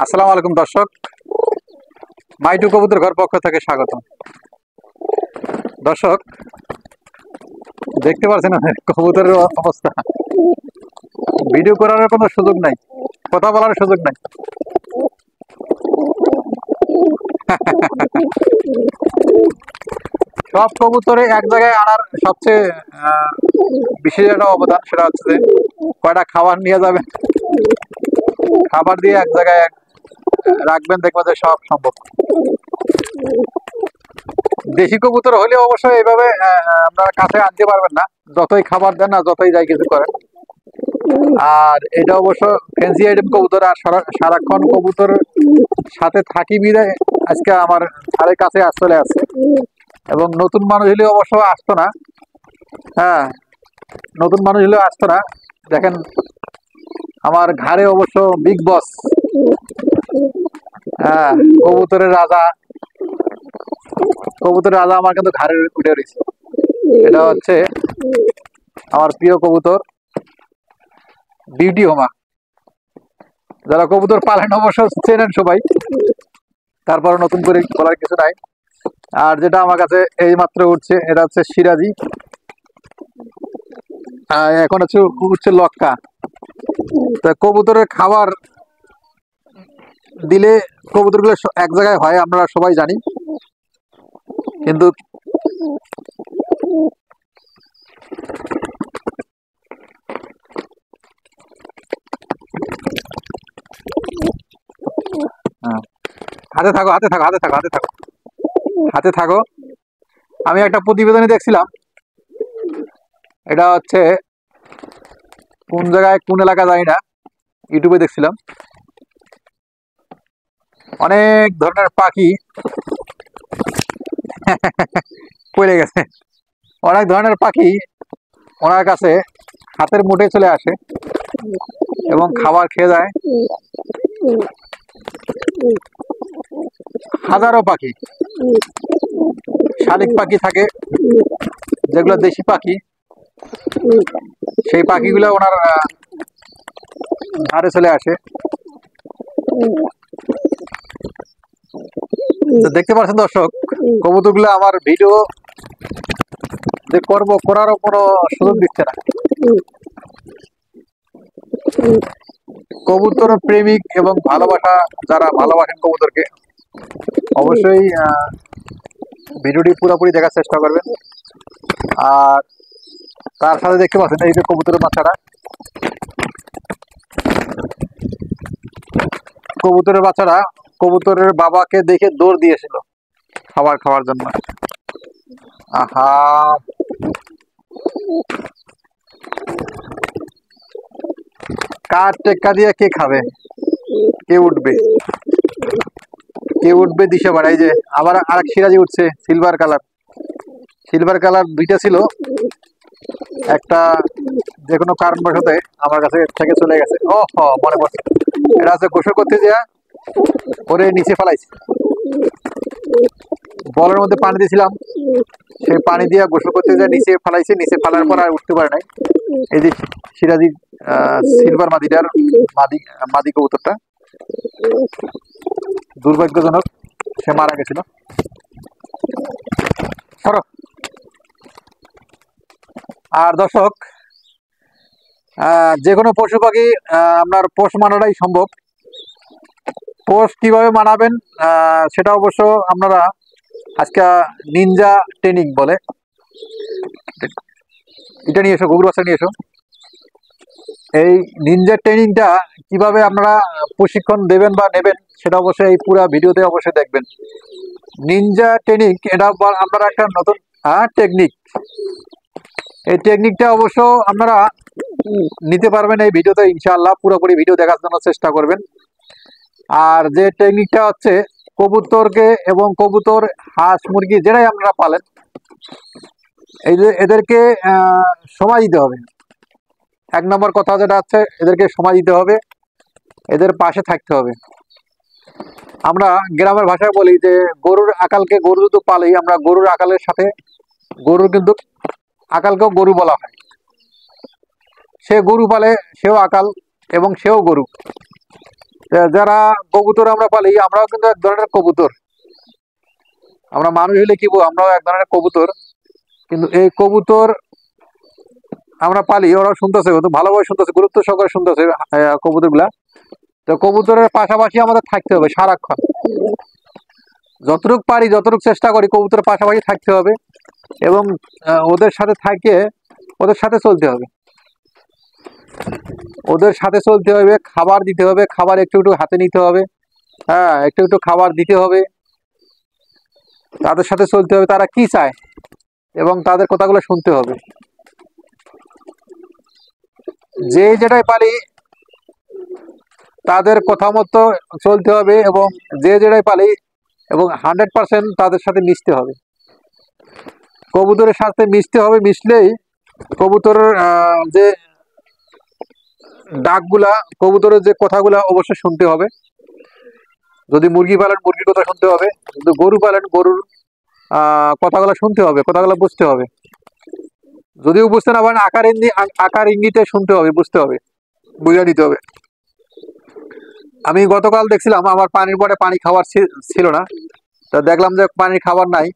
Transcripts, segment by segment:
আসসালামু আলাইকুম দর্শক, মাইটু কবুতর ঘর পক্ষ থেকে স্বাগত। দর্শক দেখতে পাচ্ছেন কবুতরের অবস্থা, ভিডিও করার কোনো সুযোগ নাই, কথা বলার সুযোগ নাই। সব কবুতরে এক জায়গায় আনার সবচেয়ে বিশেষ একটা অবদান, সেটা হচ্ছে যে কয়টা খাবার নিয়ে যাবেন, খাবার দিয়ে এক জায়গায় রাখবেন, দেখবেন যে সব সম্ভব। দেশি কবুতর হলে অবশ্যই এইভাবে আপনারা কাছে আনতে পারবেন না, যতই খাবার দেন না, যতই যাই কিছু করেন। আর এটা অবশ্য ফ্যান্সি আইটেম কবুতর, আর সারাক্ষণ কবুতর সাথে থাকি বিদায় আজকে আমার ধারে কাছে চলে আসছে। এবং নতুন মানুষ হলে অবশ্য আসতো না, হ্যাঁ, নতুন মানুষ হলেও আসতো না। দেখেন আমার ঘাড়ে অবশ্য বিগ বস, হ্যাঁ, কবুতরের রাজা, কবুতরের রাজা আমার কিন্তু ঘাড়ে উঠে রয়েছে। এটা হচ্ছে আমার প্রিয় কবুতর বিউটি হোমা। যারা কবুতর পালেন অবশ্য চেনেন সবাই, তারপর নতুন করে বলার কিছু নাই। আর যেটা আমার কাছে এই মাত্র উঠছে, এটা হচ্ছে সিরাজি, এখন হচ্ছে উঠছে লক্কা। তা কবুতরের খাবার দিলে কবুতরগুলো এক জায়গায় হয়, আমরা সবাই জানি, কিন্তু হাতে থাকো, হাতে থাকো, হাতে থাকো, হাতে থাকো, হাতে থাকো। আমি একটা প্রতিবেদনে দেখছিলাম, এটা হচ্ছে কোন জায়গায় কোন এলাকা জানি না, ইউটিউবে দেখছিলাম। অনেক ধরনের পাখি পড়ে গেছে, অনেক ধরনের পাখি ওনার কাছে হাতের মুঠে চলে আসে এবং খাবার খেয়ে যায়। হাজারো পাখি, শালিক পাখি থাকে যেগুলো দেশি পাখি, সেই পাখিগুলো ওনার ধারে চলে আসে। দেখতে পাচ্ছেন দর্শক, কবুতরগুলো আমার ভিডিও যে করবো করারও কোনো সুযোগ দিচ্ছে না। কবুতর প্রেমিক এবং ভালোবাসা যারা ভালোবাসেন কবুতরকে, অবশ্যই ভিডিওটি পুরোপুরি দেখার চেষ্টা করবেন। আর তার সাথে দেখতে পাচ্ছেন এই যে কবুতরের বাচ্চাটা, কবুতরের বাচ্চারা কবুতরের বাবাকে দেখে দৌড় দিয়েছিল খাবার খাওয়ার জন্য। আহা, কার টেক্কা দিয়ে কে খাবে, কে উঠবে, কে উঠবে দিশে বাড়াই। যে আবার আরেক সিরাজি উঠছে, সিলভার কালার, সিলভার কালার দুইটা ছিল, একটা যে কোনো কারণবশতে আমার কাছে থেকে চলে গেছে। ও মনে পড়ছে, এটা হচ্ছে গোসল করতে যা ওরে নিচে ফেলাইছে, বলের মধ্যে পানি দিয়েছিলাম, সেই পানি দিয়ে গোসল করতে যা নিচে ফেলাইছে, নিচে ফেলার পর আর উঠতে পারে নাই। এই যে সিরাজি সিলভার মাদিটার মাদি কবুতরটা, দুর্ভাগ্যজনক সে মারা গেছিল। আর দর্শক, যে কোনো পশু পাখি আপনার পোষ মানাটাই সম্ভব। পোষ কিভাবে মানাবেন সেটা অবশ্য আপনারা আজকে নিনজা ট্রেনিং বলে, এটা নিয়ে এসো, গুগল বাচ্চা নিয়ে এসো। এই নিনজা ট্রেনিংটা কিভাবে আপনারা প্রশিক্ষণ দেবেন বা নেবেন সেটা অবশ্যই এই পুরো ভিডিওতে অবশ্যই দেখবেন। নিনজা ট্রেনিং এটা আপনারা একটা নতুন টেকনিক, এই টেকনিকটা অবশ্য আপনারা নিতে পারবেন এই ভিডিওতে ইনশাআল্লাহ। পুরোপুরি ভিডিও দেখার জন্য চেষ্টা করবেন। আর যে টেকনিকটা হচ্ছে কবুতরকে এবং কবুতর, হাঁস, মুরগি যেটাই আপনারা পালেন, এই যে এদেরকে সময় দিতে হবে। এক নম্বর কথা যেটা হচ্ছে, এদেরকে সময় দিতে হবে, এদের পাশে থাকতে হবে। আমরা গ্রামের ভাষায় বলি যে গরুর আকালকে, গরু যদি পালি আমরা, গরুর আকালের সাথে গরুর কিন্তু আকালকেও গরু বলা হয়। সে গরু পালে, সেও আকাল এবং সেও গরু। যারা কবুতর আমরা পালি, আমরাও কিন্তু এক ধরনের কবুতর। আমরা মানুষ হলে কি বলবো, আমরাও এক ধরনের কবুতর। কিন্তু এই কবুতর আমরা পালি, ওরা শুনতেছে, ভালোভাবে শুনতেছে, গুরুত্ব সহকারে শুনতেছে কবুতর গুলা। তো কবুতরের পাশাপাশি আমাদের থাকতে হবে সারাক্ষণ, যতটুকু পারি, যতটুকু চেষ্টা করি কবুতরের পাশাপাশি থাকতে হবে এবং ওদের সাথে থাকে, ওদের সাথে চলতে হবে, ওদের সাথে চলতে হবে, খাবার দিতে হবে, খাবার একটু একটু হাতে নিতে হবে, হ্যাঁ একটু একটু খাবার দিতে হবে, তাদের সাথে চলতে হবে, তারা কি চায় এবং তাদের কথাগুলো শুনতে হবে। যে যেটাই পারি তাদের কথা মতো চলতে হবে এবং যে যেটাই পালি এবং 100% তাদের সাথে মিশতে হবে, কবুতরের সাথে মিশতে হবে। মিশলেই কবুতরের যে ডাকগুলা, কবুতরের যে কথাগুলা অবশ্যই শুনতে হবে। যদি মুরগি পালেন মুরগির কথা শুনতে হবে, যদি গরু পালেন গরুর কথাগুলো শুনতে হবে, কথাগুলো বুঝতে হবে। যদিও বুঝতে না পারেন আকার ইঙ্গিতে শুনতে হবে, বুঝতে হবে, বুঝে নিতে হবে। আমি গতকাল দেখছিলাম আমার পানির পরে পানি খাবার ছিল না, তা দেখলাম যে পানির খাবার নাই।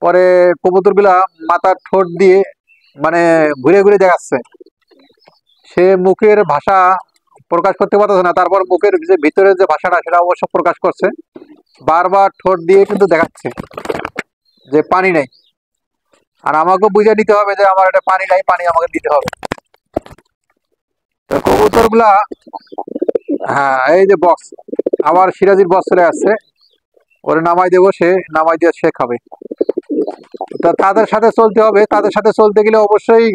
পরে কবুতরগুলা মাথার ঠোঁট দিয়ে মানে ঘুরে ঘুরে দেখাচ্ছে, সে মুখের ভাষা প্রকাশ করতে পারতেছে না, তারপর মুখের যে ভিতরের যে ভাষাটা সেটা অবশ্য প্রকাশ করছে, বারবার ঠোঁট দিয়ে কিন্তু দেখাচ্ছে যে পানি নেই। আর আমাকেও বুঝে নিতে হবে যে আমার এটা পানি নাই, পানি আমাকে দিতে হবে। তো কবুতর গুলা, হ্যাঁ এই যে বক্স, আবার সিরাজির বক্স চলে আসছে, ওরে নামাই দেবো, সে নামাই দিয়ে সে খাবে। তা তাদের সাথে চলতে হবে, তাদের সাথে চলতে গেলে অবশ্যই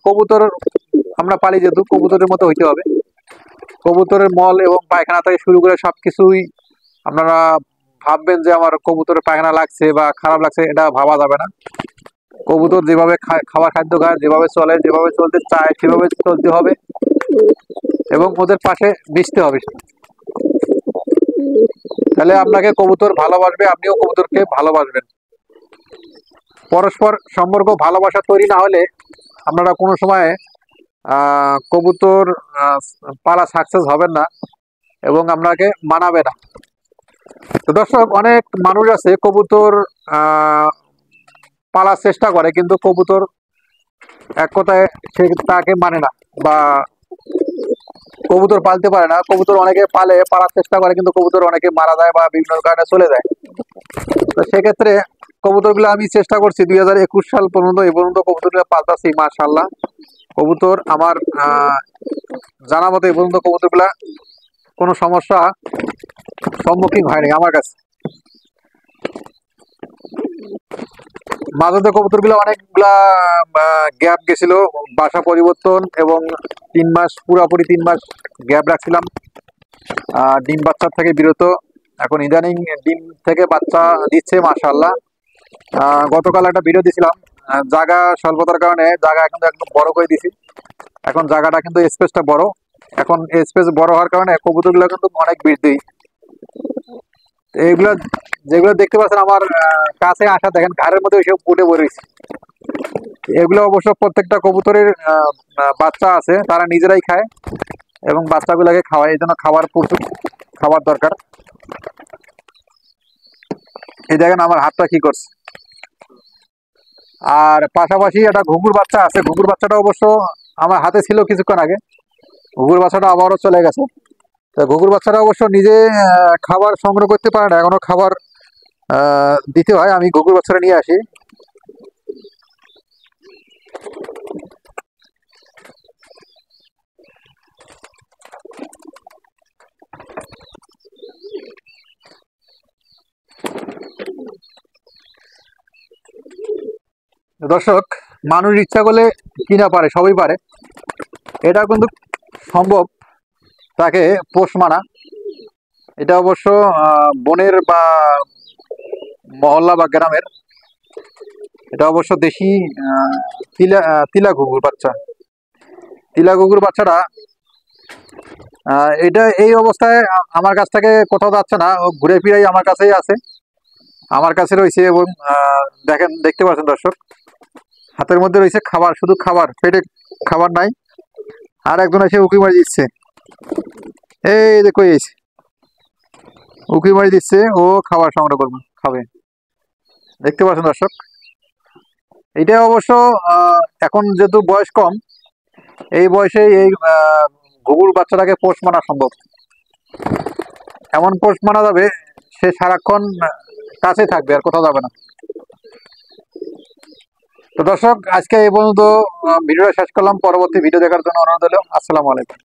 কবুতর আমরা পালি যেহেতু কবুতরের মতো হইতে হবে। কবুতরের মল এবং পায়খানা থেকে শুরু করে সবকিছুই আপনারা ভাববেন যে আমার কবুতরের পায়খানা লাগছে বা খারাপ লাগছে, এটা ভাবা যাবে না। কবুতর যেভাবে খাবার খাদ্য খায়, যেভাবে চলে, যেভাবে চলতে চায় সেভাবে চলতে হবে এবং ওদের পাশে মিশতে হবে। তাহলে আপনাকে কবুতর ভালোবাসবে, আপনিও কবুতরকে ভালোবাসবেন। পরস্পর সম্পর্ক ভালোবাসা তৈরি না হলে আপনারা কোনো সময় কবুতর পালা সাকসেস হবেন না এবং আপনাকে মানাবে না। তো দর্শক, অনেক মানুষ আছে কবুতর পালার চেষ্টা করে, কিন্তু কবুতর এক কথায় সে তাকে মানে না বা কবুতর পালতে পারে না। কবুতর অনেকে পালার চেষ্টা করে, কিন্তু কবুতর অনেকে মারা যায় বা বিভিন্ন কারণে চলে যায়। তো সেক্ষেত্রে কবুতরগুলো আমি চেষ্টা করছি 2021 সাল পর্যন্ত, এই পর্যন্ত কবুতরগুলো পালতাছি, মাশাআল্লাহ। কবুতর আমার জানা মতো এই পর্যন্ত কবুতরগুলা কোনো সমস্যা সম্মুখীন হয়নি আমার কাছে। মাঝে কবুতরগুলো অনেকগুলা গ্যাপ গেছিল, বাসা পরিবর্তন এবং 3 মাস, পুরাপুরি 3 মাস গ্যাপ রাখছিলাম ডিম বাচ্চার থেকে বিরত। এখন ইদানিং ডিম থেকে বাচ্চা দিচ্ছে, মাশাআল্লাহ। গতকাল একটা ভিডিও দিছিলাম, জায়গা স্বল্পতার কারণে জায়গা কিন্তু একদম বড় করে দিছি। এখন জায়গাটা কিন্তু স্পেসটা বড়, এখন স্পেস বড় হওয়ার কারণে কবুতরগুলো কিন্তু অনেক বৃদ্ধি। এইগুলা যেগুলো দেখতে পাচ্ছেন আমার কাছে আসা, দেখেন ঘাড়ের মধ্যে ওইসব উঠে পড়েছে। এগুলো অবশ্য প্রত্যেকটা কবুতরের বাচ্চা আছে, তারা নিজেরাই খায় এবং বাচ্চাগুলোকে খাওয়ায়, এই জন্য প্রচুর খাবার দরকার। এই দেখেন আমার হাতটা কি করছে। আর পাশাপাশি একটা ঘুঘুর বাচ্চা আছে, ঘুঘুর বাচ্চাটা অবশ্য আমার হাতে ছিল কিছুক্ষণ আগে, ঘুঘুর বাচ্চাটা আবারও চলে গেছে। তো ঘুঘুর বাচ্চাটা অবশ্য নিজে খাবার সংগ্রহ করতে পারে না, এখনো খাবার দিতে হয়। আমি ঘুঘুর বাচ্চাটা নিয়ে আসি। দর্শক, মানুষ ইচ্ছা করলে কি না পারে, সবই পারে। এটা কিন্তু সম্ভব তাকে পোষ মানা। এটা অবশ্য বনের বা মহল্লা বা গ্রামের, এটা অবশ্য দেশি তিলা ঘুঘুর বাচ্চা। তিলা ঘুঘুর বাচ্চাটা এটা এই অবস্থায় আমার কাছ থেকে কোথাও যাচ্ছে না, ও ঘুরে ফিরাই আমার কাছেই আছে, আমার কাছে রয়েছে। এবং দেখতে পাচ্ছেন দর্শক, হাতের মধ্যে রয়েছে খাবার, শুধু খাবার, পেটে খাবার নাই। আর একজন এসে উঁকি মারি দিচ্ছে, এই দেখো এসে উঁকি মারি দিচ্ছে, ও খাবার সংগ্রহ করবে, খাবে। দেখতে পাচ্ছেন দর্শক, এটা অবশ্য এখন যেহেতু বয়স কম, এই বয়সে এই ঘুঘুর বাচ্চাটাকে পোষ মানা সম্ভব। এমন পোষ মানা যাবে, সে সারাক্ষণ কাছে থাকবে, আর কোথাও যাবে না। তো দর্শক, আজকে এই পর্যন্ত ভিডিওটা শেষ করলাম। পরবর্তী ভিডিও দেখার জন্য অনুরোধ হলো। আসসালামু আলাইকুম।